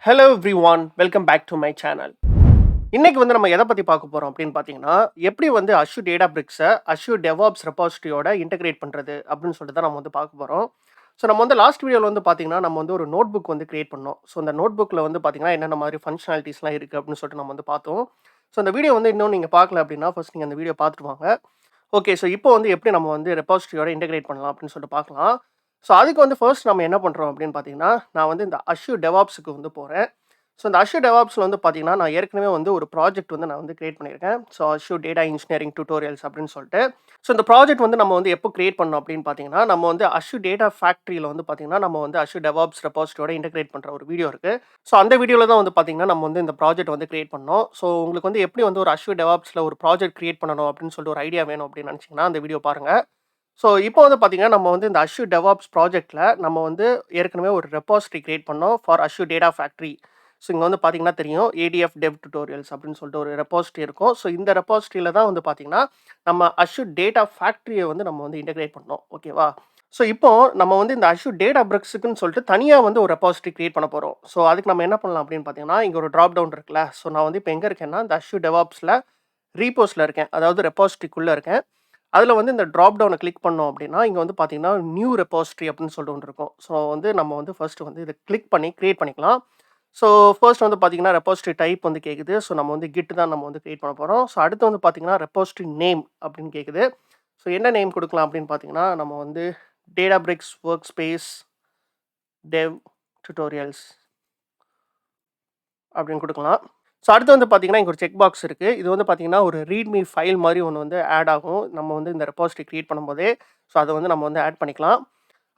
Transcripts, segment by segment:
Hello everyone, welcome back to my channel. இன்னைக்கு வந்து நம்ம எதை பத்தி பார்க்க போறோம் அப்படின்னு பார்த்தீங்கன்னா, எப்படி வந்து Azure Databricks-அ Azure DevOps ரெபாசிட்டரியோட இன்டகிரேட் பண்றது அப்படின்னு சொல்லிட்டு தான் நம்ம வந்து பார்க்க போறோம். ஸோ நம்ம வந்து லாஸ்ட் வீடியோல வந்து பார்த்தீங்கன்னா, நம்ம வந்து ஒரு நோட் புக் வந்து கிரியேட் பண்ணோம். ஸோ அந்த நோட் புக்ல வந்து பார்த்தீங்கன்னா, என்னென்ன மாதிரி ஃபங்ஷனாலிட்டீஸ்லாம் இருக்கு அப்படின்னு சொல்லிட்டு நம்ம வந்து பார்த்தோம். ஸோ அந்த வீடியோ வந்து இன்னும் நீங்க பார்க்கல அப்படின்னா, ஃபர்ஸ்ட் நீங்க அந்த வீடியோ பார்த்துட்டு வாங்க. ஓகே. ஸோ இப்போ வந்து எப்படி நம்ம வந்து ரெபாசிட்டரியோட இன்டகிரேட் பண்ணலாம் அப்படின்னு சொல்லிட்டு பார்க்கலாம். ஸோ அதுக்கு வந்து ஃபர்ஸ்ட் நம்ம என்ன பண்றோம் அப்படின்னு பார்த்தீங்கன்னா, நான் வந்து இந்த Azure DevOps-க்கு வந்து போறேன். ஸோ இந்த Azure DevOpsல வந்து பார்த்தீங்கன்னா, நான் ஏற்கனவே வந்து ஒரு ப்ராஜெக்ட் வந்து நான் வந்து கிரியேட் பண்ணியிருக்கேன். So Azure data engineering tutorials அப்படின்னு சொல்லிட்டு. ஸோ இந்த ப்ராஜெக்ட் வந்து நம்ம வந்து எப்போ கிரியேட் பண்ணோம் அப்படின்னு பார்த்தீங்கன்னா, நம்ம வந்து Azure டேட்டா ஃபேக்டரியில வந்து பார்த்தீங்கன்னா, நம்ம வந்து Azure DevOps ரெபாசிட்டரியோட இன்டகிரேட் பண்ற ஒரு வீடியோ இருக்கு. ஸோ அந்த வீடியோல தான் வந்து பார்த்தீங்கன்னா, நம்ம வந்து இந்த ப்ராஜெக்ட் வந்து கிரியேட் பண்ணோம். ஸோ உங்களுக்கு வந்து எப்படி வந்து ஒரு Azure DevOpsல ஒரு ப்ராஜெக்ட் கிரியேட் பண்ணணும் அப்படின்னு சொல்லிட்டு ஒரு ஐடியா வேணும் அப்படின்னு நினைச்சீங்கன்னா, அந்த வீடியோ பாருங்க. ஸோ இப்போ வந்து பார்த்தீங்கன்னா, நம்ம வந்து இந்த Azure DevOps ப்ராஜெக்ட்ல நம்ம வந்து ஏற்கனவே ஒரு ரெபாசிட்டரி கிரியேட் பண்ணோம் for Azure data factory. So இங்க வந்து பார்த்தீங்கன்னா தெரியும். ADF டெவ் டியூட்டோரியல்ஸ் அப்படின்னு சொல்லிட்டு ஒரு ரெபாசிட்டரி இருக்கும். ஸோ இந்த ரெபாசிட்டரியில தான் வந்து பார்த்தீங்கன்னா, நம்ம Azure டேட்டா ஃபேக்டரிய வந்து நம்ம வந்து இன்டகிரேட் பண்ணோம். ஓகேவா? ஸோ இப்போ நம்ம வந்து இந்த Azure Databricks-க்குன்னு சொல்லிட்டு தனியா வந்து ஒரு ரெபாசிட்டரி கிரியேட் பண்ண போறோம். ஸோ அதுக்கு நம்ம என்ன பண்ணலாம் அப்படின்னு பார்த்தீங்கன்னா, இங்க ஒரு டிராப் டவுன் இருக்குல்ல. ஸோ நான் வந்து இப்போ எங்க இருக்கேன்னா, இந்த Azure DevOpsல Reposல இருக்கேன். அதாவது ரெபாசிட்டரிக்குள்ள இருக்கேன். அதுல வந்து இந்த டிராப் டவுன கிளிக் பண்ணோம் அப்படின்னா, இங்க வந்து பார்த்தீங்கன்னா, நியூ ரெபாசிட்டரி அப்படின்னு சொல்லிட்டு ஒண்ணு இருக்கும். ஸோ வந்து நம்ம வந்து ஃபர்ஸ்ட் வந்து இத கிளிக் பண்ணி கிரியேட் பண்ணிக்கலாம். ஸோ ஃபர்ஸ்ட் வந்து பார்த்தீங்கன்னா, ரெபாசிட்டரி டைப் வந்து கேட்குது. ஸோ நம்ம வந்து Git தான் நம்ம வந்து கிரியேட் பண்ண போறோம். ஸோ அடுத்து வந்து பார்த்தீங்கன்னா, ரெபாசிட்டரி நேம் அப்படின்னு கேட்குது. ஸோ என்ன நேம் குடுக்கலாம் அப்படின்னு பார்த்தீங்கன்னா, நம்ம வந்து Databricks Workspace Dev Tutorials அப்படின்னு குடுக்கலாம். ஸோ அடுத்து வந்து பார்த்தீங்கன்னா, இங்க ஒரு செக் பாக்ஸ் இருக்கு. இது வந்து பார்த்தீங்கன்னா, ஒரு ரீட்மி ஃபைல் மாரி ஒண்ணு வந்து ஆட் ஆகும். நம்ம வந்து இந்த ரெபாசிட்டரி கிரியேட் பண்ணும்போதே. ஸோ அத வந்து நம்ம வந்து ஆட் பண்ணிக்கலாம்.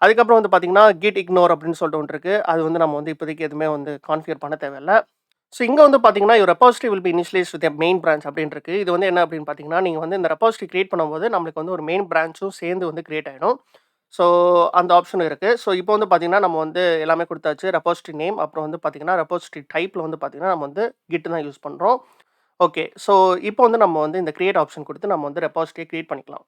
அதுக்கப்புறம் வந்து பார்த்தீங்கன்னா, கிட் இக்னோர் அப்படின்னு சொல்லிட்டு ஒண்ணு இருக்கு. அது வந்து நம்ம வந்து இப்போதைக்கு எதுவுமே வந்து கான்ஃபிகர் பண்ண தேவையில்ல. ஸோ இங்க வந்து பார்த்தீங்கன்னா, your repository will be initialised with a main branch அப்படின்னு இருக்கு. இது வந்து என்ன அப்படின்னு பார்த்தீங்கன்னா, நீங்க வந்து இந்த ரெபாசிட்டரி கிரியேட் பண்ணும்போது நம்மளுக்கு வந்து ஒரு மெயின் பிரான்ச்சும் சேர்ந்து வந்து கிரியேட் ஆயிடும். ஸோ அந்த ஆப்ஷன் இருக்கு. ஸோ இப்போ வந்து பார்த்தீங்கன்னா, நம்ம வந்து எல்லாமே குடுத்தாச்சு. ரெபாசிட்டரி நேம், அப்புறம் வந்து பார்த்தீங்கன்னா, ரெபாசிட்டரி டைப்ல வந்து பார்த்தீங்கன்னா, நம்ம வந்து Git தான் யூஸ் பண்றோம். ஓகே. ஸோ இப்போ வந்து நம்ம வந்து இந்த கிரியேட் ஆப்ஷன் குடுத்து நம்ம வந்து ரெபாசிட்டரிய கிரியேட் பண்ணிக்கலாம்.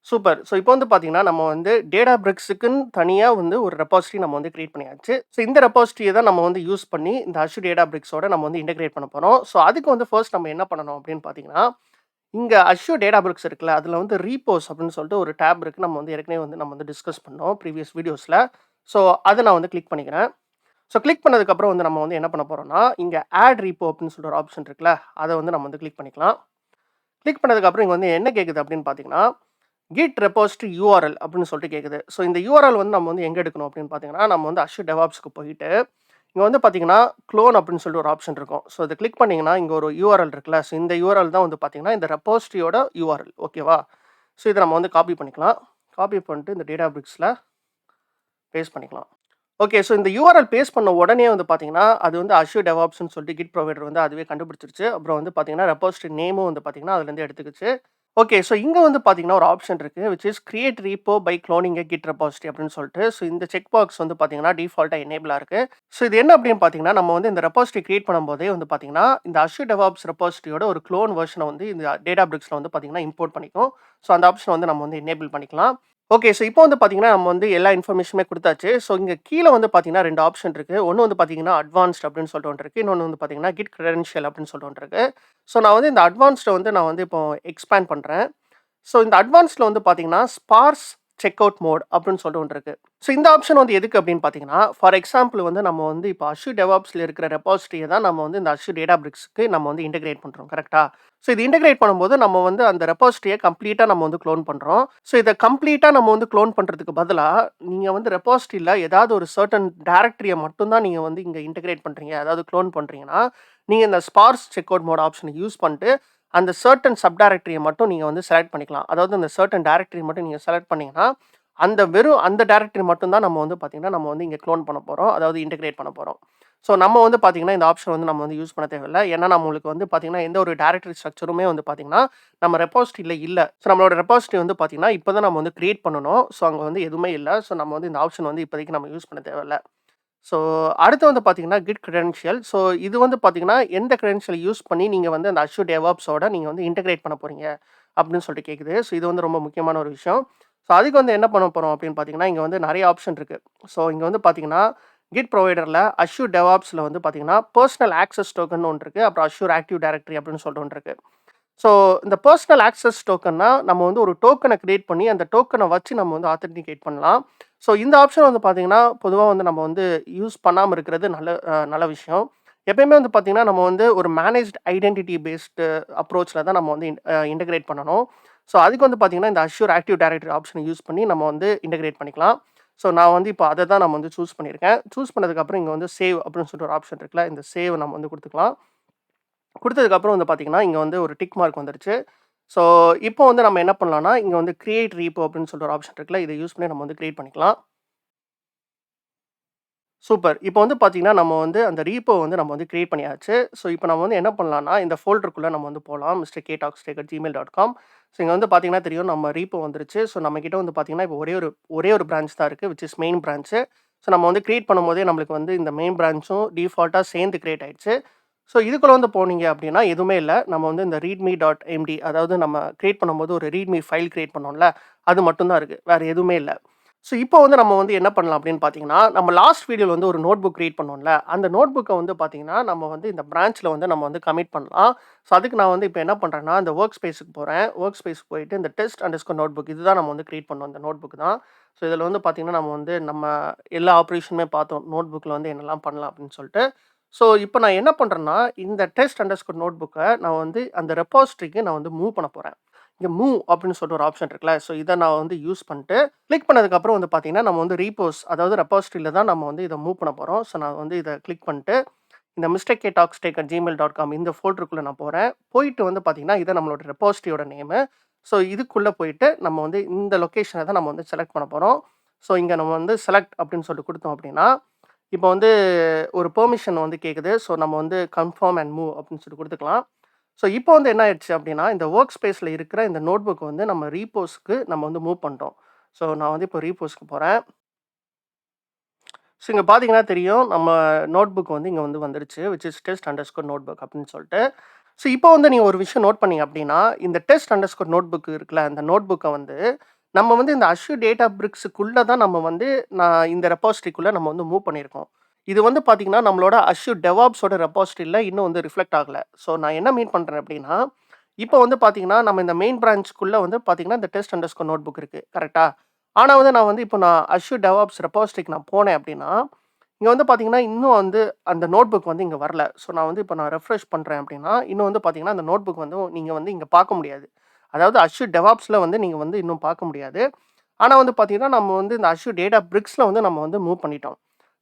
சூப்பர். ஸோ இப்போ வந்து பார்த்தீங்கன்னா, நம்ம வந்து Databricks-க்குன்னு தனியா வந்து ஒரு ரெபாசிட்டரி நம்ம வந்து கிரியேட் பண்ணியாச்சு. ஸோ இந்த ரெபாசிட்டரிய தான் நம்ம வந்து யூஸ் பண்ணி இந்த Azure Databricks-ஓட நம்ம வந்து இன்டகிரேட் பண்ண போறோம். ஸோ அதுக்கு வந்து ஃபர்ஸ்ட் நம்ம என்ன பண்ணணும் அப்படின்னு பார்த்தீங்கன்னா, இங்க Azure Databricks இருக்குல்ல, அதுல வந்து Repos அப்படின்னு சொல்லிட்டு ஒரு டேப் இருக்கு. நம்ம வந்து ஏற்கனவே வந்து நம்ம வந்து டிஸ்கஸ் பண்ணோம் ப்ரீவியஸ் வீடியோஸ்ல. ஸோ அத நான் வந்து கிளிக் பண்ணிக்கிறேன். ஸோ கிளிக் பண்ணதுக்கப்புறம் வந்து நம்ம வந்து என்ன பண்ண போறோம்னா, இங்க ஆட் ரெப்போ அப்படின்னு சொல்லிட்டு ஒரு ஆப்ஷன் இருக்குல்ல, அத வந்து நம்ம வந்து கிளிக் பண்ணிக்கலாம். கிளிக் பண்ணதுக்கப்புறம் இங்க வந்து என்ன கேட்குது அப்படின்னு பார்த்தீங்கன்னா, கிட் ரெபாசிட்டரி யூஆர்எல் அப்படின்னு சொல்லிட்டு கேட்குது. ஸோ இந்த யூஆர்எல் வந்து நம்ம வந்து எங்க எடுக்கணும் அப்படின்னு பார்த்தீங்கன்னா, நம்ம வந்து Azure DevOps-க்கு போயிட்டு, இங்க வந்து பார்த்தீங்கன்னா, குளோன் அப்படின்னு சொல்லிட்டு ஒரு ஆப்ஷன் இருக்கும். ஸோ இத கிளிக் பண்ணீங்கன்னா, இங்க ஒரு யூஆர்எல் இருக்குல்ல. ஸோ இந்த யூஆர்எல் தான் வந்து பார்த்தீங்கன்னா, இந்த ரெபாசிட்டரியோட யூஆர்எல். ஓகேவா? ஸோ இத நம்ம வந்து காப்பி பண்ணிக்கலாம். காப்பி பண்ணிட்டு இந்த Databricks-ல பேஸ்ட் பண்ணிக்கலாம். ஓகே. ஸோ இந்த யூஆர்எல் பேஸ்ட் பண்ண உடனே வந்து பார்த்தீங்கன்னா, அது வந்து Azure DevOpsன்னு சொல்லிட்டு கிட் ப்ரொவைடர் வந்து அதுவே கண்டுபிடிச்சிருச்சு. அப்புறம் வந்து பார்த்தீங்கன்னா, ரெபாசிட்டரி நேமும் வந்து பார்த்தீங்கன்னா, அதுலேருந்து எடுத்துக்கிச்சு. ஓகே. ஸோ இங்க வந்து பார்த்தீங்கன்னா, ஒரு ஆப்ஷன் இருக்கு. Which is create repo by cloning a git repository அப்படின்னு சொல்லிட்டு. ஸோ இந்த செக் பாக்ஸ் வந்து பார்த்தீங்கன்னா, டிஃபால்ட்டா எனேபிளா இருக்கு. ஸோ இது என்ன அப்படின்னு பார்த்தீங்கன்னா, நம்ம வந்து இந்த ரெபாசிட்டரி கிரியேட் பண்ணும்போதே வந்து பார்த்தீங்கன்னா, இந்த Azure DevOps ரெபாசிட்டரியோட ஒரு குளோன் வெர்ஷன வந்து இந்த Databricks-ல வந்து பார்த்தீங்கன்னா, இம்போர்ட் பண்ணிக்கும். ஸோ அந்த ஆப்ஷன வந்து நம்ம வந்து எனேபிள் பண்ணிக்கலாம். ஓகே. ஸோ இப்போ வந்து பார்த்தீங்கன்னா, நம்ம வந்து எல்லா இன்ஃபர்மேஷனுமே குடுத்தாச்சு. ஸோ இங்க கீழ வந்து பார்த்தீங்கன்னா 2 ஆப்ஷன் இருக்கு. ஒண்ணு வந்து பார்த்தீங்கன்னா, அட்வான்ஸ்ட் அப்படின்னு சொல்லிட்டு ஒண்ணு இருக்கு. இன்னொன்னு வந்து பார்த்தீங்கன்னா, கிட் கிரெடென்ஷியல் அப்படின்னு சொல்லிட்டு ஒண்ணு இருக்கு. ஸோ நான் வந்து இந்த அட்வான்ஸ்ட வந்து நான் வந்து இப்போ எக்ஸ்பேண்ட் பண்றேன். ஸோ இந்த அட்வான்ஸ்ல வந்து பார்த்தீங்கன்னா, ஸ்பார்ஸ் செக் அவுட் மோட் அப்படின்னு சொல்லிட்டு ஒண்ணு இருக்கு. ஸோ இந்த ஆப்ஷன் வந்து எதுக்கு அப்படின்னு பார்த்தீங்கன்னா, ஃபார் எக்ஸாம்பிள் வந்து நம்ம வந்து இப்போ Azure DevOpsல இருக்கிற ரெபாசிட்டரிய தான் நம்ம வந்து இந்த Azure Databricks-க்கு நம்ம வந்து இன்டகிரேட் பண்றோம். கரெக்ட்டா? ஸோ இது இன்டகிரேட் பண்ணும்போது நம்ம வந்து அந்த ரெபாசிட்டரிய கம்ப்ளீட்டா நம்ம வந்து குளோன் பண்றோம். ஸோ இத கம்ப்ளீட்டா நம்ம வந்து குளோன் பண்றதுக்கு பதிலா, நீங்க வந்து ரெபாசிட்டரில ஏதாவது ஒரு சர்டன் டைரக்டரிய மட்டும் தான் நீங்க வந்து இங்க இன்டகிரேட் பண்றீங்க. அதாவது குளோன் பண்றீங்கன்னா, நீங்க இந்த ஸ்பார்ஸ் செக் அவுட் மோட் ஆப்ஷன யூஸ் பண்ணிட்டு, அந்த சர்டன் சப் டைரக்டரிய மட்டும் நீங்க வந்து செலக்ட் பண்ணிக்கலாம். அதாவது அந்த சர்டன் டைரக்டரி மட்டும் நீங்க செலக்ட் பண்ணீங்கன்னா, வெறும் அந்த டைரக்டரி மட்டும் தான் நம்ம வந்து பார்த்தீங்கன்னா, நம்ம வந்து இங்க குளோன் பண்ண போறோம். அதாவது இன்டகிரேட் பண்ண போறோம். ஸோ நம்ம வந்து பார்த்தீங்கன்னா, இந்த ஆப்ஷன் வந்து நம்ம வந்து யூஸ் பண்ண தேவையில்ல. ஏன்னா நம்மளுக்கு வந்து பார்த்தீங்கன்னா, எந்த ஒரு டைரக்டரி ஸ்ட்ரக்சருமே வந்து பார்த்தீங்கன்னா, நம்ம ரெபாசிட்டரில இல்ல. ஸோ நம்மளோட ரெபாசிட்டரி வந்து பார்த்தீங்கன்னா, இப்ப தான் நம்ம வந்து கிரியேட் பண்ணணும். ஸோ அங்க வந்து எதுவுமே இல்ல. ஸோ நம்ம வந்து இந்த ஆப்ஷன் வந்து இப்போதைக்கு நம்ம யூஸ் பண்ண தேவையில்ல. ஸோ அடுத்து வந்து பார்த்தீங்கன்னா, கிட் கிரெடென்ஷியல். ஸோ இது வந்து பார்த்தீங்கன்னா, எந்த கிரெடென்ஷியல் யூஸ் பண்ணி நீங்க வந்து அந்த Azure DevOps-ஓட நீங்க வந்து இன்டகிரேட் பண்ண போறீங்க அப்படின்னு சொல்லிட்டு கேட்குது. ஸோ இது வந்து ரொம்ப முக்கியமான ஒரு விஷயம். ஸோ அதுக்கு வந்து என்ன பண்ண போறோம் அப்படின்னு பார்த்தீங்கன்னா, இங்க வந்து நெறைய ஆப்ஷன் இருக்கு. ஸோ இங்க வந்து பார்த்தீங்கன்னா, கிட் ப்ரொவைடர்ல Azure DevOpsல வந்து பார்த்தீங்கன்னா, பெர்சனல் ஆக்சஸ் டோக்கன் ஒண்ணு இருக்கு. அப்புறம் Azure ஆக்டிவ் டைரக்டரி அப்படின்னு சொல்லிட்டு ஒண்ணு இருக்கு. ஸோ இந்த பெர்சனல் ஆக்சஸ் டோக்கன்னா, நம்ம வந்து ஒரு டோக்கன கிரியேட் பண்ணி, அந்த டோக்கன வச்சு நம்ம வந்து ஆத்தென்டிகேட் பண்ணலாம். ஸோ இந்த ஆப்ஷன் வந்து பார்த்தீங்கன்னா, பொதுவா வந்து நம்ம வந்து யூஸ் பண்ணாம இருக்கிறது நல்ல விஷயம். எப்பயுமே வந்து பார்த்தீங்கன்னா, நம்ம வந்து ஒரு மேனேஜ்ட் ஐடென்டிட்டி பேஸ்டு அப்ரோச்ல தான் நம்ம வந்து இன்டகிரேட் பண்ணணும். ஸோ அதுக்கு வந்து பார்த்தீங்கன்னா, இந்த Azure ஆக்டிவ் டைரக்டரி ஆப்ஷன யூஸ் பண்ணி நம்ம வந்து இன்டகிரேட் பண்ணிக்கலாம். ஸோ நான் வந்து இப்போ அத தான் நம்ம வந்து சூஸ் பண்ணியிருக்கேன். சூஸ் பண்ணதுக்கப்புறம் இங்க வந்து சேவ் அப்படின்னு சொல்லிட்டு ஒரு ஆப்ஷன் இருக்குல்ல, இந்த சேவ் நம்ம வந்து குடுத்துக்கலாம். குடுத்ததுக்கப்புறம் வந்து பார்த்தீங்கன்னா, இங்க வந்து ஒரு டிக் மார்க் வந்துருச்சு. ஸோ இப்போ வந்து நம்ம என்ன பண்ணலாம்னா, இங்க வந்து கிரியேட் ரெப்போ அப்படின்னு சொல்லிட்டு ஒரு ஆப்ஷன் இருக்குல்ல, இத யூஸ் பண்ணி நம்ம வந்து கிரியேட் பண்ணிக்கலாம். சூப்பர். இப்போ வந்து பார்த்தீங்கன்னா, நம்ம வந்து அந்த ரெப்போ வந்து நம்ம வந்து கிரியேட் பண்ணியாச்சு. ஸோ இப்போ நம்ம வந்து என்ன பண்ணலாம்னா, இந்த ஃபோல்டருக்குள்ள நம்ம வந்து போலாம். mrktalkstek@gmail.com. ஸோ இங்க வந்து பார்த்தீங்கன்னா தெரியும், நம்ம ரெப்போ வந்துருச்சு. ஸோ நம்மகிட்ட வந்து பார்த்தீங்கன்னா, இப்போ ஒரே ஒரு பிரான்ச் தான் இருக்கு. Which is main branch. So நம்ம வந்து கிரியேட் பண்ணும்போதே நம்மளுக்கு வந்து இந்த மெயின் பிரான்ச்சும் டிஃபால்ட்டா சேர்ந்து கிரியேட் ஆயிடுச்சு. ஸோ இதுக்குள்ள வந்து போனீங்க அப்படின்னா, எதுவுமே இல்ல. நம்ம வந்து இந்த readme.md அதாவது நம்ம கிரியேட் பண்ணும்போது ஒரு ரீட்மி ஃபைல் கிரியேட் பண்ணோம்ல, அது மட்டும் தான் இருக்கு. வேற எதுவுமே இல்ல. ஸோ இப்போ வந்து நம்ம வந்து என்ன பண்ணலாம் அப்படின்னு பார்த்தீங்கன்னா, நம்ம லாஸ்ட் வீடியோல வந்து ஒரு நோட் புக் கிரியேட் பண்ணோம்ல, அந்த நோட் புக்க வந்து பார்த்தீங்கன்னா, நம்ம வந்து இந்த பிரான்ச்ல வந்து நம்ம வந்து கமிட் பண்ணலாம். ஸோ அதுக்கு நான் வந்து இப்போ என்ன பண்றேன்னா, இந்த வொர்க் ஸ்பேஸ்க்கு போறேன். வொர்க் ஸ்பேஸ்க்கு போயிட்டு இந்த டெஸ்ட் அண்டர்ஸ்கோர் நோட் புக் இதுதான் நம்ம வந்து கிரியேட் பண்ணோம். இந்த நோட் புக் தான். ஸோ இதில வந்து பார்த்தீங்கன்னா, நம்ம எல்லா ஆப்பரேஷனுமே பார்த்தோம். நோட் புக்ல வந்து என்னலாம் பண்ணலாம் அப்படின்னு சொல்லிட்டு. ஸோ இப்போ நான் என்ன பண்றேன்னா, இந்த டெஸ்ட் அண்டர்ஸ்கோர் நோட் புக்க நான் வந்து அந்த ரெபாசிட்டரிக்கு நான் வந்து மூவ் பண்ண போறேன். இங்க மூவ் அப்படின்னு சொல்லிட்டு ஒரு ஆப்ஷன் இருக்குல்ல. ஸோ இத நான் வந்து யூஸ் பண்ணிட்டு, கிளிக் பண்ணதுக்கப்புறம் வந்து பார்த்தீங்கன்னா, நம்ம வந்து ரீபோஸ் அதாவது ரெபாசிட்டரில தான் நம்ம வந்து இத மூவ் பண்ண போறோம். ஸோ நான் வந்து இத கிளிக் பண்ணிட்டு, இந்த mrktalkstek@gmail.com இந்த ஃபோல்டருக்குள்ள நான் போறேன். போயிட்டு வந்து பார்த்தீங்கன்னா, இதான் நம்மளோட ரெபாசிட்டரியோட நேமு. ஸோ இதுக்குள்ள போயிட்டு, நம்ம வந்து இந்த லொகேஷன தான் நம்ம வந்து செலக்ட் பண்ண போறோம். ஸோ இங்க நம்ம வந்து செலக்ட் அப்படின்னு சொல்லிட்டு குடுத்தோம் அப்படின்னா, இப்போ வந்து ஒரு பெர்மிஷன் வந்து கேட்குது. ஸோ நம்ம வந்து கன்ஃபர்ம் அண்ட் மூவ் அப்படின்னு சொல்லிட்டு குடுத்துக்கலாம். ஸோ இப்போ வந்து என்ன ஆயிடுச்சு அப்படின்னா, இந்த வொர்க் ஸ்பேஸ்ல இருக்கிற இந்த நோட் புக் வந்து நம்ம ரீபோஸ்க்கு நம்ம வந்து மூவ் பண்ணிட்டோம். ஸோ நான் வந்து இப்போ ரீபோஸ்க்கு போறேன். ஸோ இங்க பார்த்தீங்கன்னா தெரியும், நம்ம நோட் புக் வந்து இங்க வந்து வந்துருச்சு. Which is test underscore notebook அப்படின்னு சொல்லிட்டு. ஸோ இப்போ வந்து நீங்க ஒரு விஷயம் நோட் பண்ணீங்க அப்படின்னா, இந்த டெஸ்ட் அண்டர்ஸ்கோர் நோட் புக் இருக்குல்ல, அந்த நோட் புக்க வந்து நம்ம வந்து இந்த Azure Databricks-க்குள்ள தான் நம்ம வந்து இந்த ரெபாசிட்டரிக்குள்ள நம்ம வந்து மூவ் பண்ணியிருக்கோம். இது வந்து பார்த்தீங்கன்னா, நம்மளோட Azure DevOps-ஓட ரெபாசிட்டரில இன்னும் வந்து ரிஃப்ளெக்ட் ஆகல. ஸோ நான் என்ன மீன் பண்றேன் அப்படின்னா, இப்போ வந்து பார்த்தீங்கன்னா, நம்ம இந்த மெயின் பிரான்ச்க்குள்ள வந்து பார்த்தீங்கன்னா, இந்த டெஸ்ட் அண்டர்ஸ்கோர் நோட் புக் இருக்கு. கரெக்ட்டா? ஆனா வந்து நான் வந்து இப்போ Azure DevOps ரெபாசிட்டரிக்கு நான் போனேன் அப்படின்னா, இங்க வந்து பார்த்தீங்கன்னா, இன்னும் வந்து அந்த நோட் புக் வந்து இங்க வரல. ஸோ நான் ரெஃப்ரெஷ் பண்றேன் அப்படின்னா, இன்னும் வந்து பார்த்தீங்கன்னா, அந்த நோட் புக் வந்து நீங்க வந்து இங்க பார்க்க முடியாது. அதாவது Azure DevOpsல வந்து நீங்க வந்து இன்னும் பார்க்க முடியாது. ஆனா வந்து பார்த்தீங்கன்னா, நம்ம வந்து இந்த Azure Databricks-ல வந்து நம்ம வந்து மூவ் பண்ணிட்டோம்.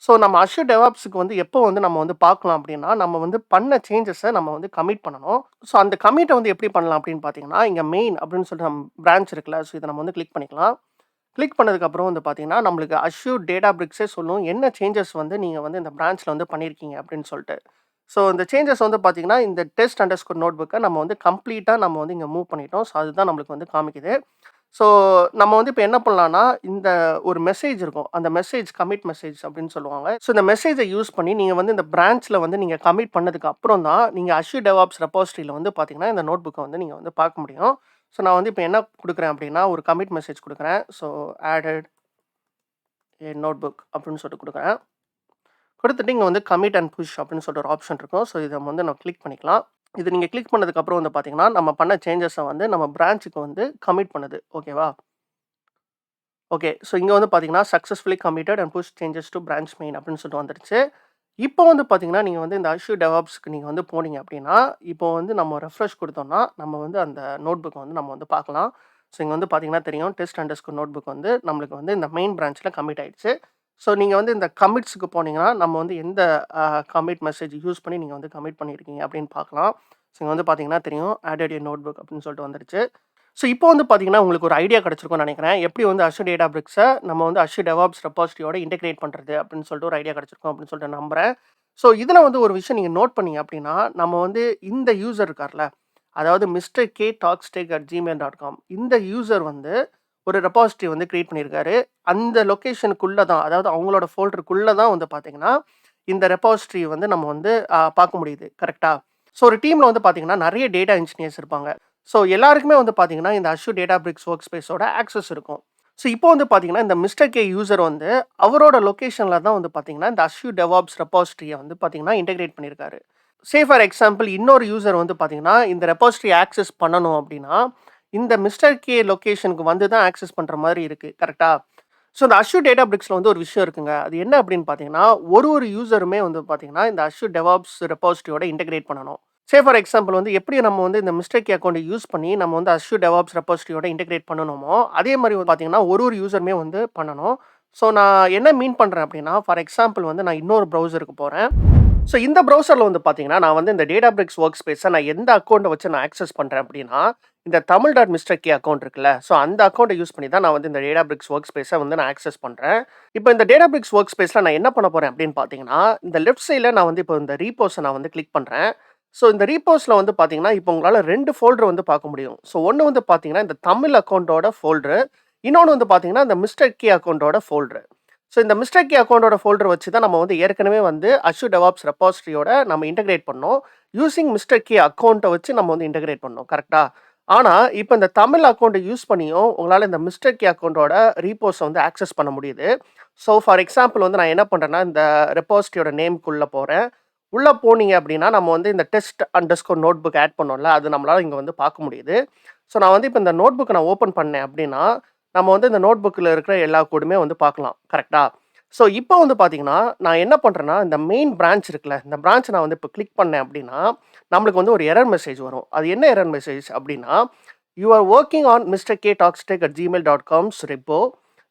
ஸோ நம்ம Azure DevOpsக்கு வந்து எப்போ வந்து நம்ம வந்து பார்க்கலாம் அப்படின்னா, நம்ம வந்து பண்ண சேஞ்சஸ நம்ம வந்து கமிட் பண்ணணும். ஸோ அந்த கமிட்ட வந்து எப்படி பண்ணலாம் அப்படின்னு பார்த்தீங்கன்னா, இங்க மெயின் அப்படின்னு சொல்லிட்டு பிரான்ச் இருக்குல்ல. ஸோ இத நம்ம வந்து கிளிக் பண்ணிக்கலாம். கிளிக் பண்ணதுக்கப்புறம் வந்து பார்த்தீங்கன்னா, நம்மளுக்கு Azure Databricks-ஏ சொல்லும். என்ன சேஞ்சஸ் வந்து நீங்க வந்து இந்த பிரான்ச்ல வந்து பண்ணியிருக்கீங்க அப்படின்னு சொல்ட்டு. ஸோ இந்த சேஞ்சஸ் வந்து பார்த்தீங்கன்னா, இந்த டெஸ்ட் அண்டர்ஸ்கோர் நோட் புக்க நம்ம வந்து கம்ப்ளீட்டா நம்ம வந்து இங்க மூவ் பண்ணிட்டோம். ஸோ அதுதான் நம்மளுக்கு வந்து காமிக்குது. ஸோ நம்ம வந்து இப்ப என்ன பண்ணலாம்னா, இந்த ஒரு மெசேஜ் இருக்கும். அந்த மெசேஜ் கமிட் மெசேஜ் அப்படின்னு சொல்லுவாங்க. ஸோ இந்த மெசேஜ யூஸ் பண்ணி நீங்க வந்து இந்த பிரான்ச்ல வந்து நீங்க கமிட் பண்ணதுக்கு அப்புறம் தான், நீங்க Azure DevOps ரெபாசிட்டரில வந்து பார்த்தீங்கன்னா, இந்த நோட் புக்க வந்து நீங்க வந்து பார்க்க முடியும். ஸோ நான் வந்து இப்ப என்ன குடுக்குறேன் அப்படின்னா, ஒரு கமிட் மெசேஜ் குடுக்குறேன். ஸோ ஆடட் எ நோட்புக் அப்படின்னு சொல்லிட்டு குடுக்குறேன். குடுத்துட்டு இங்க வந்து கமிட் அண்ட் புஷ் அப்படின்னு சொல்லிட்டு ஒரு ஆப்ஷன் இருக்கும். ஸோ இத வந்து நான் கிளிக் பண்ணிக்கலாம். இது நீங்க கிளிக் பண்ணதுக்கப்புறம் வந்து பார்த்தீங்கன்னா, நம்ம பண்ண சேஞ்சஸ வந்து நம்ம பிரான்ச்சுக்கு வந்து கமிட் பண்ணுது. ஓகேவா? ஓகே. ஸோ இங்க வந்து பார்த்தீங்கன்னா, successfully committed and push changes to branch main அப்படின்னு சொல்லிட்டு வந்துருச்சு. இப்போ வந்து பார்த்தீங்கன்னா, நீங்க வந்து இந்த Azure DevOpsக்கு நீங்க வந்து போனீங்க அப்படின்னா, இப்போ வந்து நம்ம ரெஃப்ரெஷ் குடுத்தோம்னா, நம்ம வந்து அந்த நோட் புக்க வந்து நம்ம வந்து பார்க்கலாம். ஸோ இங்க வந்து பார்த்தீங்கன்னா தெரியும், டெஸ்ட் அண்டர்ஸ்கோர் நோட் புக் வந்து நம்மளுக்கு வந்து இந்த மெயின் பிரான்ச்ல கமிட் ஆயிடுச்சு. ஸோ நீங்க வந்து இந்த கமிட்ஸ்க்கு போனீங்கன்னா, நம்ம வந்து எந்த கமிட் மெசேஜ் யூஸ் பண்ணி நீங்க வந்து கமிட் பண்ணியிருக்கீங்க அப்படின்னு பார்க்கலாம். ஸோ இங்க வந்து பார்த்தீங்கன்னா தெரியும், ஆடட் எ நோட் புக் அப்படின்னு சொல்லிட்டு வந்துருச்சு. ஸோ இப்போ வந்து பார்த்தீங்கன்னா, உங்களுக்கு ஒரு ஐடியா கிடைச்சிருக்கும்னு நெனைக்கிறேன். எப்படி வந்து Azure Databricks-அ நம்ம வந்து Azure DevOps ரெபாசிட்டரியோட இன்டகிரேட் பண்றது அப்படின்னு சொல்லிட்டு ஒரு ஐடியா கிடைச்சிருக்கும் அப்படின்னு சொல்லிட்டு நம்புறேன். ஸோ இதுல வந்து ஒரு விஷயம் நீங்க நோட் பண்ணீங்க அப்படின்னா, நம்ம வந்து இந்த யூசர் இருக்கார்ல, அதாவது mrktalkstek@gmail.com இந்த யூசர் வந்து ஒரு ரெபாசிட்டரி வந்து கிரியேட் பண்ணியிருக்காரு. அந்த லொகேஷனுக்குள்ள தான், அதாவது அவங்களோட ஃபோல்டருக்குள்ள தான் வந்து பார்த்தீங்கன்னா, இந்த ரெபாசிட்டரி வந்து நம்ம வந்து பார்க்க முடியுது. கரெக்ட்டா? ஸோ ஒரு டீம்ல வந்து பார்த்தீங்கன்னா, நெறைய டேட்டா இன்ஜினியர்ஸ் இருப்பாங்க. ஸோ எல்லாருக்குமே வந்து பார்த்தீங்கன்னா, இந்த Azure Databricks Workspace-ஓட ஆக்சஸ் இருக்கும். ஸோ இப்போ வந்து பார்த்தீங்கன்னா, இந்த மிஸ்டர் கே யூசர் வந்து அவரோட லொகேஷன்ல தான் வந்து பார்த்தீங்கன்னா, இந்த Azure DevOps ரெபாசிட்டரிய வந்து பார்த்தீங்கன்னா, இன்டகிரேட் பண்ணியிருக்காரு. சே ஃபார் எக்ஸாம்பிள் இன்னொரு யூசர் வந்து பார்த்தீங்கன்னா, இந்த ரெபாசிட்டரி ஆக்சஸ் பண்ணணும் அப்படின்னா, இந்த மிஸ்டர் கே லொகேஷனுக்கு வந்து தான் ஆக்சஸ் பண்ற மாரி இருக்கு. கரெக்ட்டா? ஸோ இந்த Azure Databricksல வந்து ஒரு விஷயம் இருக்குங்க. அது என்ன அப்படின்னு பார்த்தீங்கன்னா, ஒரு யூசருமே வந்து பார்த்தீங்கன்னா, இந்த Azure DevOps ரெபாசிட்டரியோட இன்டகிரேட் பண்ணணும். சே ஃபார் எக்ஸாம்பிள் வந்து எப்படி நம்ம வந்து இந்த மிஸ்டர் கே அக்கவுண்ட் யூஸ் பண்ணி நம்ம வந்து Azure DevOps ரெபாசிட்டரியோட இன்டகிரேட் பண்ணணுமோ, அதே மாரி வந்து பார்த்தீங்கன்னா, ஒரு யூசருமே வந்து பண்ணணும். ஸோ நான் என்ன மீன் பண்றேன் அப்படின்னா, ஃபார் எக்ஸாம்பிள் வந்து நான் இன்னொரு ப்ரௌசருக்கு போறேன். ஸோ இந்த ப்ரௌசர்ல வந்து பார்த்தீங்கன்னா, நான் வந்து இந்த Databricks Workspaceஅ நான் எந்த அக்கவுண்ட்ட வச்சு நான் ஆக்சஸ் பண்றேன் அப்படின்னா, இந்த Tamil dot mister K account இருக்குல்ல, ஸோ அந்த அக்கவுண்ட்ட யூஸ் பண்ணி தான் நான் வந்து இந்த Databricks Workspaceஅ வந்து நான் ஆக்சஸ் பண்றேன். இப்போ இந்த Databricks Workspaceல நான் என்ன பண்ண போறேன் அப்படின்னு பார்த்தீங்கன்னா, இந்த லெஃப்ட் சைட்ல நான் வந்து இப்போ இந்த Repos நான் வந்து கிளிக் பண்றேன். ஸோ இந்த Reposல வந்து பார்த்தீங்கன்னா, இப்போ உங்களால 2 ஃபோல்டர் வந்து பார்க்க முடியும். ஸோ ஒண்ணு வந்து பார்த்தீங்கன்னா, இந்த தமிழ் அக்கவுண்டோட ஃபோல்டரு. இன்னொன்னு வந்து பார்த்தீங்கன்னா, இந்த மிஸ்டர் கே அக்கவுண்டோட ஃபோல்டரு. ஸோ இந்த மிஸ்டர் கே அக்கவுண்டோட ஃபோல்டர் வச்சு தான் நம்ம வந்து ஏற்கனவே வந்து Azure DevOps ரெபாசிட்டரியோட நம்ம இன்டகிரேட் பண்ணோம். யூசிங் மிஸ்டர் கே அக்கவுண்ட்ட வச்சு நம்ம வந்து இன்டகிரேட் பண்ணோம். கரெக்ட்டா? ஆனா, இப்ப இந்த தமிழ் அக்கவுண்ட்ட யூஸ் பண்ணியும் உங்களால இந்த மிஸ்டர் கே அக்கவுண்டோட ரீபோஸ வந்து ஆக்சஸ் பண்ண முடியுது. ஸோ ஃபார் எக்ஸாம்பிள் வந்து நான் என்ன பண்றேன்னா, இந்த ரெபாசிட்டரியோட நேம்க்குள்ள போறேன். உள்ள போனீங்க அப்படின்னா, நம்ம வந்து இந்த டெஸ்ட் அண்டர்ஸ்கோர் நோட்புக் ஆட் பண்ணோம்ல, அது நம்மளால இங்க வந்து பார்க்க முடியுது. ஸோ நான் வந்து இப்ப இந்த நோட்புக்க நான் ஓப்பன் பண்ணேன் அப்படின்னா, நம்ம வந்து இந்த நோட்புக்ல இருக்கிற எல்லா கோடுமே வந்து பார்க்கலாம். கரெக்ட்டா? ஸோ இப்போ வந்து பார்த்தீங்கன்னா, நான் என்ன பண்றேன்னா, இந்த மெயின் பிரான்ச் இருக்குல்ல, இந்த பிரான்ச்ச நான் வந்து இப்போ கிளிக் பண்ணேன் அப்படின்னா, நம்மளுக்கு வந்து ஒரு எரர் மெசேஜ் வரும். அது என்ன எரர் மெசேஜ் அப்படின்னா, "you are working on mister K talkstech@gmail.com's repo.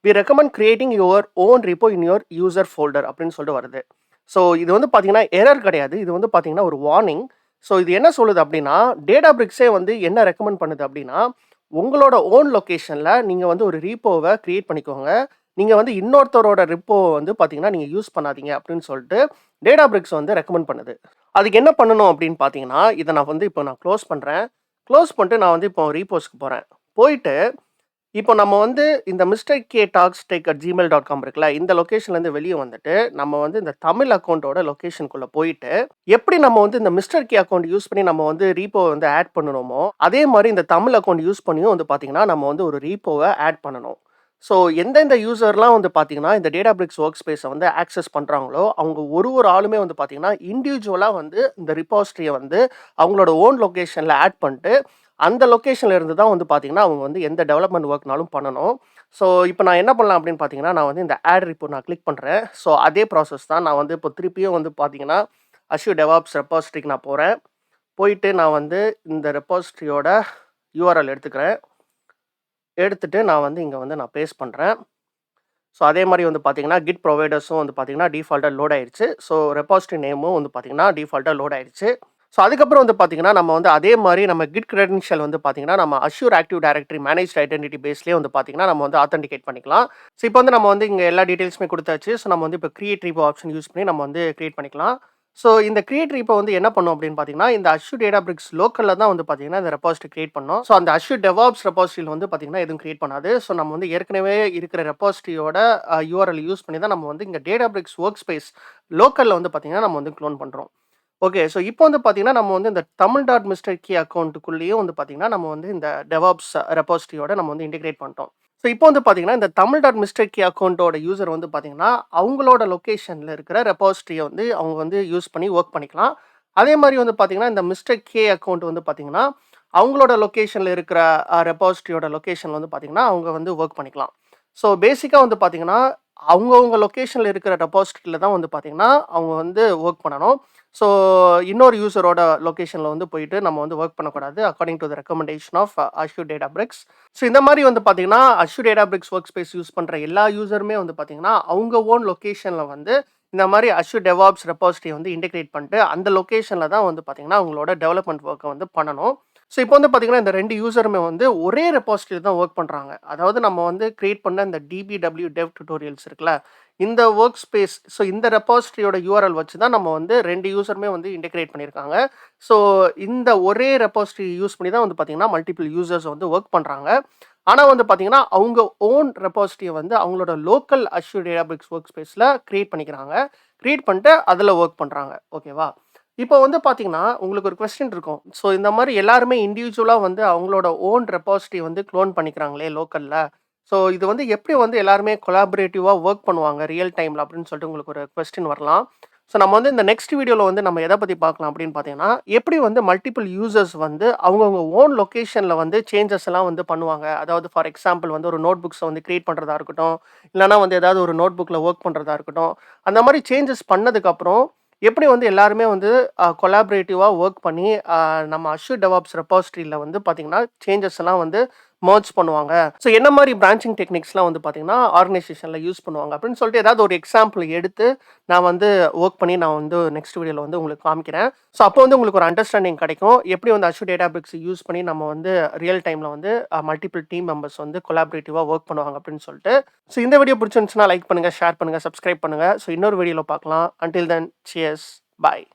We recommend creating your own repo in your user folder" அப்படின்னு சொல்லிட்டு வருது. ஸோ இது வந்து பார்த்தீங்கன்னா, எரர் கிடையாது. இது வந்து பார்த்தீங்கன்னா, ஒரு வார்னிங். ஸோ இது என்ன சொல்லுது அப்படின்னா, Databricksஸே வந்து என்ன ரெக்கமெண்ட் பண்ணுது அப்படின்னா, உங்களோட ஓன் லொகேஷன்ல நீங்க வந்து ஒரு ரீப்போவ கிரியேட் பண்ணிக்கோங்க. நீங்க வந்து இன்னொருத்தரோட ரிப்போ வந்து பார்த்தீங்கன்னா, நீங்க யூஸ் பண்ணாதீங்க அப்படின்னு சொல்லிட்டு Databricks வந்து ரெக்கமெண்ட் பண்ணுது. அதுக்கு என்ன பண்ணணும் அப்படின்னு பார்த்தீங்கன்னா, இத நான் வந்து இப்போ நான் க்ளோஸ் பண்றேன். க்ளோஸ் பண்ணிட்டு நான் வந்து இப்போ ரீபோஸ்க்கு போறேன். போயிட்டு இப்போ நம்ம வந்து இந்த மிஸ்டர் கே talkstech@gmail.com இருக்குல்ல, இந்த லொகேஷன்லேருந்து வெளிய வந்துட்டு, நம்ம வந்து இந்த தமிழ் அக்கவுண்டோட லொகேஷனுக்குள்ள போயிட்டு, எப்படி நம்ம வந்து இந்த மிஸ்டர் கே அக்கவுண்ட் யூஸ் பண்ணி நம்ம வந்து ரீப்போ வந்து ஆட் பண்ணணுமோ, அதே மாரி இந்த தமிழ் அக்கவுண்ட் யூஸ் பண்ணியும் வந்து பார்த்தீங்கன்னா, நம்ம வந்து ஒரு ரீப்போவ ஆட் பண்ணணும். ஸோ எந்தெந்த யூசர்லாம் வந்து பார்த்தீங்கன்னா, இந்த Databricks Workspaceஅ வந்து ஆக்சஸ் பண்றாங்களோ, அவங்க ஒரு ஆளுமே வந்து பார்த்தீங்கன்னா, இண்டிவிஜுவலா வந்து இந்த ரிபாசிட்டரிய வந்து அவங்களோட ஓன் லொகேஷன்ல ஆட் பண்ணிட்டு, அந்த லொகேஷன்ல இருந்து தான் வந்து பார்த்தீங்கன்னா, அவங்க வந்து எந்த டெவலப்மெண்ட் ஒர்க்னாலும் பண்ணணும். ஸோ இப்போ நான் என்ன பண்ணலாம் அப்படின்னு பார்த்தீங்கன்னா, நான் வந்து இந்த ஆட் ரிப்போ நான் கிளிக் பண்றேன். ஸோ அதே ப்ராசஸ் தான். நான் வந்து இப்போ திருப்பியும் வந்து பார்த்தீங்கன்னா, Azure DevOps ரெபாசிட்டரிக்கு நான் போறேன். போயிட்டு நான் வந்து இந்த ரெபாசிட்டரியோட யூஆர்எல் எடுத்துக்கிறேன். எடுத்துட்டு நான் வந்து இங்க வந்து நான் பேஸ்ட் பண்றேன். ஸோ அதே மாரி வந்து பார்த்தீங்கன்னா, கிட் ப்ரொவைடர்ஸும் வந்து பார்த்தீங்கன்னா, டிஃபால்ட்டா லோட் ஆயிருச்சு. ஸோ ரெபாசிட்டரி நேமும் வந்து பார்த்தீங்கன்னா, டிஃபால்ட்டா லோட் ஆயிருச்சு. ஸோ அதுக்கப்புறம் வந்து பார்த்தீங்கன்னா, நம்ம வந்து அதே மாரி நம்ம கிட் கிரெடென்ஷியல் வந்து பார்த்தீங்கன்னா, நம்ம Azure active directory managed identity பேஸ்லயே வந்து பார்த்தீங்கன்னா, நம்ம வந்து ஆத்தென்டிகேட் பண்ணிக்கலாம். ஸோ இப்போ வந்து நம்ம வந்து இங்க எல்லா டீட்டெயில்ஸுமே குடுத்தாச்சு. ஸோ நம்ம வந்து இப்போ கிரியேட் ரிப்போ ஆப்ஷன் யூஸ் பண்ணி நம்ம வந்து கிரியேட் பண்ணிக்கலாம். ஸோ இந்த கிரியேட் ரிப்போ வந்து என்ன பண்ணும் அப்படின்னு பார்த்தீங்கன்னா, இந்த Azure Databricks லோக்கல்ல தான் வந்து பார்த்தீங்கன்னா, இந்த ரெபாசிட்டரி கிரியேட் பண்ணும். ஸோ அந்த Azure DevOps ரெபாசிட்டரியில வந்து பார்த்தீங்கன்னா, எதுவும் கிரியேட் பண்ணாது. ஸோ நம்ம வந்து ஏற்கனவே இருக்கிற ரெபாசிட்டரியோட யூஆர்எல் யூஸ் பண்ணி தான் நம்ம வந்து இங்க Databricks Workspace லோக்கல்ல வந்து பார்த்தீங்கன்னா, நம்ம வந்து குளோன் பண்றோம். ஓகே. ஸோ இப்போ வந்து பார்த்தீங்கன்னா, நம்ம வந்து இந்த தமிழ் டாட் மிஸ்டர் கே அக்கவுண்ட்டுக்குள்ளேயும் வந்து பார்த்தீங்கன்னா, நம்ம வந்து இந்த DevOps ரெபாசிட்டரியோட நம்ம வந்து இன்டிகிரேட் பண்ணிட்டோம். ஸோ இப்போ வந்து பார்த்தீங்கன்னா, இந்த தமிழ் டாட் மிஸ்டர் கே அக்கவுண்டோட யூசர் வந்து பார்த்தீங்கன்னா, அவங்களோட லொகேஷன்ல இருக்கிற ரெபாசிட்டரிய வந்து அவங்க வந்து யூஸ் பண்ணி வொர்க் பண்ணிக்கலாம். அதே மாரி வந்து பார்த்தீங்கன்னா, இந்த மிஸ்டர் கே அக்கவுண்ட் வந்து பார்த்தீங்கன்னா, அவங்களோட லொகேஷன்ல இருக்கிற ரெபாசிட்டரியோட லொகேஷன்ல வந்து பார்த்தீங்கன்னா, அவங்க வந்து வொர்க் பண்ணிக்கலாம். ஸோ பேசிக்கா வந்து பார்த்தீங்கன்னா, அவங்கவங்க லொகேஷன்ல இருக்கிற ரெபாசிட்டரியில தான் வந்து பார்த்தீங்கன்னா, அவங்க வந்து வொர்க் பண்ணணும். ஸோ இன்னொரு யூசரோட லொகேஷன்ல வந்து போயிட்டு நம்ம வந்து வொர்க் பண்ணக்கூடாது. According to the recommendation of Azure Databricks. So இந்த மாரி வந்து பார்த்தீங்கன்னா, Azure Databricks Workspace யூஸ் பண்ற எல்லா யூசருமே வந்து பார்த்தீங்கன்னா, அவங்க ஓன் லொகேஷன்ல வந்து இந்த மாரி Azure DevOps ரெபாசிட்டரிய வந்து இன்டிகிரேட் பண்ணிட்டு, அந்த லொகேஷன்ல தான் வந்து பார்த்தீங்கன்னா, அவங்களோட டெவலப்மெண்ட் ஒர்க்க வந்து பண்ணணும். ஸோ இப்போ வந்து பார்த்தீங்கன்னா, இந்த 2 யூசருமே வந்து ஒரே ரெபாசிட்டரில தான் வொர்க் பண்றாங்க. அதாவது நம்ம வந்து கிரியேட் பண்ண இந்த DBW டெவ் டியூட்டோரியல்ஸ் இருக்குல்ல, இந்த வொர்க் ஸ்பேஸ் ஸோ இந்த ரெபாசிட்டரியோட யூஆர்எல் வச்சு தான் நம்ம வந்து 2 யூசருமே வந்து இன்டிகிரேட் பண்ணியிருக்காங்க. ஸோ இந்த ஒரே ரெபாசிட்டரி யூஸ் பண்ணி தான் வந்து பார்த்தீங்கன்னா, மல்டிபிள் யூசர்ஸ் வந்து வொர்க் பண்றாங்க. ஆனா வந்து பார்த்தீங்கன்னா, அவங்க ஓன் ரெபாசிட்டரிய வந்து அவங்களோட லோக்கல் Azure Databricks Workspaceல கிரியேட் பண்ணிக்கிறாங்க. கிரியேட் பண்ணிட்டு அதில வொர்க் பண்றாங்க. ஓகேவா? இப்போ வந்து பார்த்தீங்கன்னா, உங்களுக்கு ஒரு கொஸ்டின் இருக்கும். ஸோ இந்த மாரி எல்லாருமே இண்டிவிஜுவலா வந்து அவங்களோட ஓன் ரெபாசிட்டரி வந்து குளோன் பண்ணிக்கிறாங்களே லோக்கல்ல. ஸோ இது வந்து எப்படி வந்து எல்லாருமே கொலாபரேட்டிவா வொர்க் பண்ணுவாங்க ரியல் டைம்ல அப்படின்னு சொல்லிட்டு உங்களுக்கு ஒரு கொஸ்டின் வரலாம். ஸோ நம்ம வந்து இந்த நெக்ஸ்ட் வீடியோல வந்து நம்ம எத பத்தி பார்க்கலாம் அப்படின்னு பார்த்தீங்கன்னா, எப்படி வந்து மல்டிபிள் யூசர்ஸ் வந்து அவங்கவங்க ஓன் லொகேஷன்ல வந்து சேஞ்சஸ் எல்லாம் வந்து பண்ணுவாங்க. அதாவது ஃபார் எக்ஸாம்பிள் வந்து ஒரு நோட் புக்ஸ வந்து கிரியேட் பண்றதா இருக்கட்டும், இல்லன்னா வந்து ஏதாவது ஒரு நோட் புக்ல வொர்க் பண்றதா இருக்கட்டும். அந்த மாரி சேஞ்சஸ் பண்ணதுக்கு அப்புறம் எப்படி வந்து எல்லாருமே வந்து கொலாபரேட்டிவா வொர்க் பண்ணி நம்ம அஷ்யூர் டெவாப்ஸ் ரெபாசிட்டரியில வந்து பார்த்தீங்கன்னா, சேஞ்சஸ் எல்லாம் வந்து மெர்ஜ் பண்ணுவாங்க. ஸோ என்ன மாரி பிரான்ச்சிங் டெக்னிக்ஸ்லாம் வந்து பார்த்தீங்கன்னா, ஆர்கனைசேஷன்ல யூஸ் பண்ணுவாங்க அப்படின்னு சொல்லிட்டு ஏதாவது ஒரு எக்ஸாம்பிள் எடுத்து நான் வந்து வொர்க் பண்ணி நான் வந்து நெக்ஸ்ட் வீடியோல வந்து உங்களுக்கு காமிக்கிறேன். ஸோ அப்போ வந்து உங்களுக்கு ஒரு அண்டர்ஸ்டாண்டிங் கிடைக்கும். எப்படி வந்து அஷ்யூர் டேட்டாபிரிக்ஸ் யூஸ் பண்ணி நம்ம வந்து ரியல் டைம்ல வந்து மல்டிபிள் டீம் மெம்பர்ஸ் வந்து கொலாபரேட்டிவா வொர்க் பண்ணுவாங்க அப்படின்னு சொல்லிட்டு. ஸோ இந்த வீடியோ பிடிச்சிருந்துச்சுன்னா லைக் பண்ணுங்க, ஷேர் பண்ணுங்க, சப்ஸ்கிரைப் பண்ணுங்க. ஸோ இன்னொரு வீடியோல பார்க்கலாம். Until then cheers. பாய்.